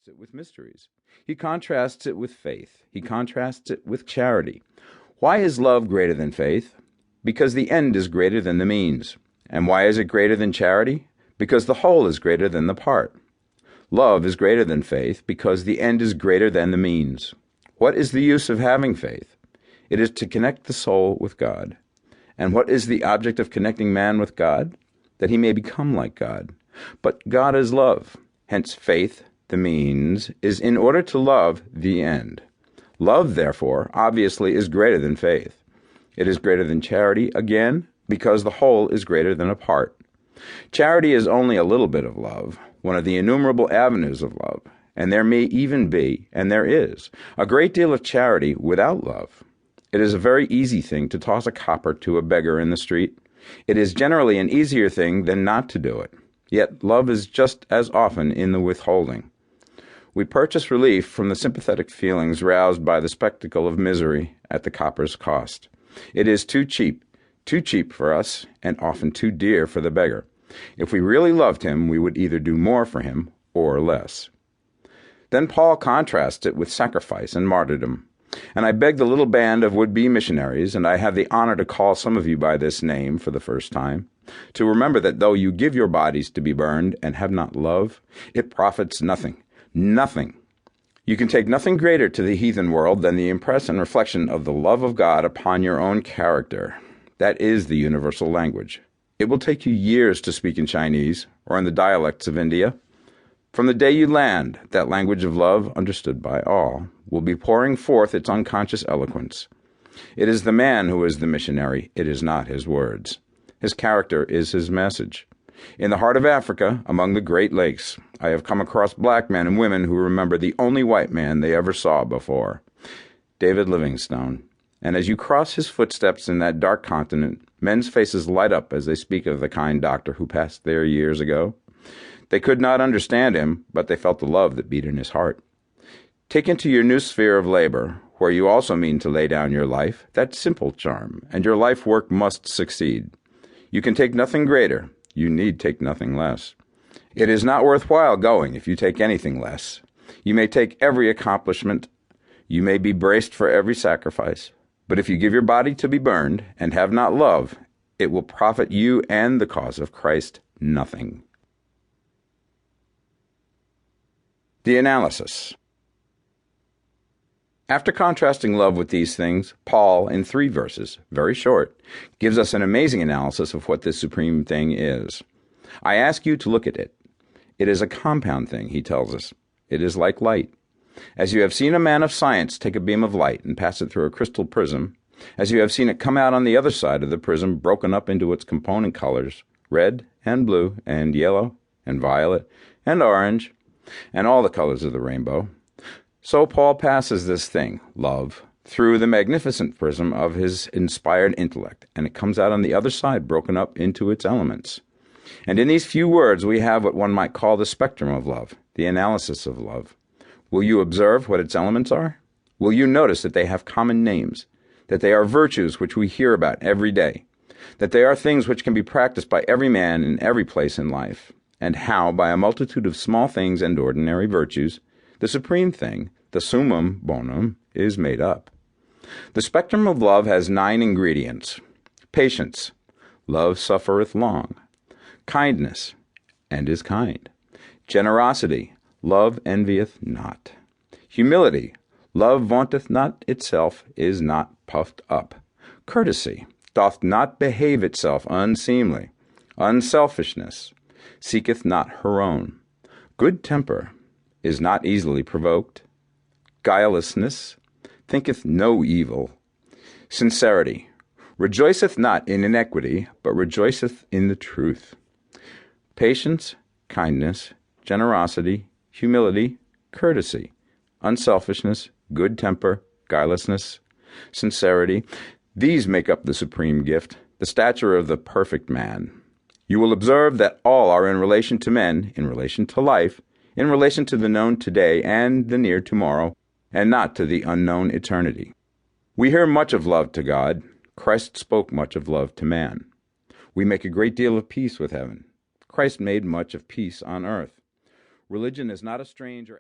it with mysteries. He contrasts it with faith. He contrasts it with charity. Why is love greater than faith? Because the end is greater than the means. And why is it greater than charity? Because the whole is greater than the part. Love is greater than faith because the end is greater than the means. What is the use of having faith? It is to connect the soul with God. And what is the object of connecting man with God? That he may become like God. But God is love. Hence faith, the means, is in order to love, the end. Love, therefore, obviously is greater than faith. It is greater than charity, again, because the whole is greater than a part. Charity is only a little bit of love, one of the innumerable avenues of love, and there may even be, and there is, a great deal of charity without love. It is a very easy thing to toss a copper to a beggar in the street. It is generally an easier thing than not to do it. Yet love is just as often in the withholding. We purchase relief from the sympathetic feelings roused by the spectacle of misery at the copper's cost. It is too cheap for us, and often too dear for the beggar. If we really loved him, we would either do more for him or less. Then Paul contrasts it with sacrifice and martyrdom. And I beg the little band of would-be missionaries, and I have the honor to call some of you by this name for the first time, to remember that though you give your bodies to be burned and have not love, it profits nothing. Nothing. You can take nothing greater to the heathen world than the impress and reflection of the love of God upon your own character. That is the universal language. It will take you years to speak in Chinese or in the dialects of India. From the day you land, that language of love, understood by all, will be pouring forth its unconscious eloquence. It is the man who is the missionary. It is not his words. His character is his message. In the heart of Africa, among the Great Lakes, I have come across black men and women who remember the only white man they ever saw before, David Livingstone. And as you cross his footsteps in that dark continent, men's faces light up as they speak of the kind doctor who passed there years ago. They could not understand him, but they felt the love that beat in his heart. Take into your new sphere of labor, where you also mean to lay down your life, that simple charm, and your life work must succeed. You can take nothing greater. You need take nothing less. It is not worthwhile going if you take anything less. You may take every accomplishment. You may be braced for every sacrifice. But if you give your body to be burned and have not love, it will profit you and the cause of Christ nothing. The analysis. After contrasting love with these things, Paul, in 3 verses, very short, gives us an amazing analysis of what this supreme thing is. I ask you to look at it. It is a compound thing, he tells us. It is like light. As you have seen a man of science take a beam of light and pass it through a crystal prism, as you have seen it come out on the other side of the prism broken up into its component colors, red and blue and yellow and violet and orange, and all the colors of the rainbow, so Paul passes this thing, love, through the magnificent prism of his inspired intellect, and it comes out on the other side broken up into its elements. And in these few words we have what one might call the spectrum of love, the analysis of love. Will you observe what its elements are? Will you notice that they have common names, that they are virtues which we hear about every day, that they are things which can be practiced by every man in every place in life, and how, by a multitude of small things and ordinary virtues, the supreme thing, the summum bonum, is made up. The spectrum of love has 9 ingredients. Patience, love suffereth long. Kindness, and is kind. Generosity, love envieth not. Humility, love vaunteth not itself, is not puffed up. Courtesy, doth not behave itself unseemly. Unselfishness, seeketh not her own. Good temper, is not easily provoked. Guilelessness, thinketh no evil. Sincerity, rejoiceth not in iniquity, but rejoiceth in the truth. Patience, kindness, generosity, humility, courtesy, unselfishness, good temper, guilelessness, sincerity, these make up the supreme gift, the stature of the perfect man. You will observe that all are in relation to men, in relation to life, in relation to the known today and the near tomorrow, and not to the unknown eternity. We hear much of love to God. Christ spoke much of love to man. We make a great deal of peace with heaven. Christ made much of peace on earth. Religion is not a strange or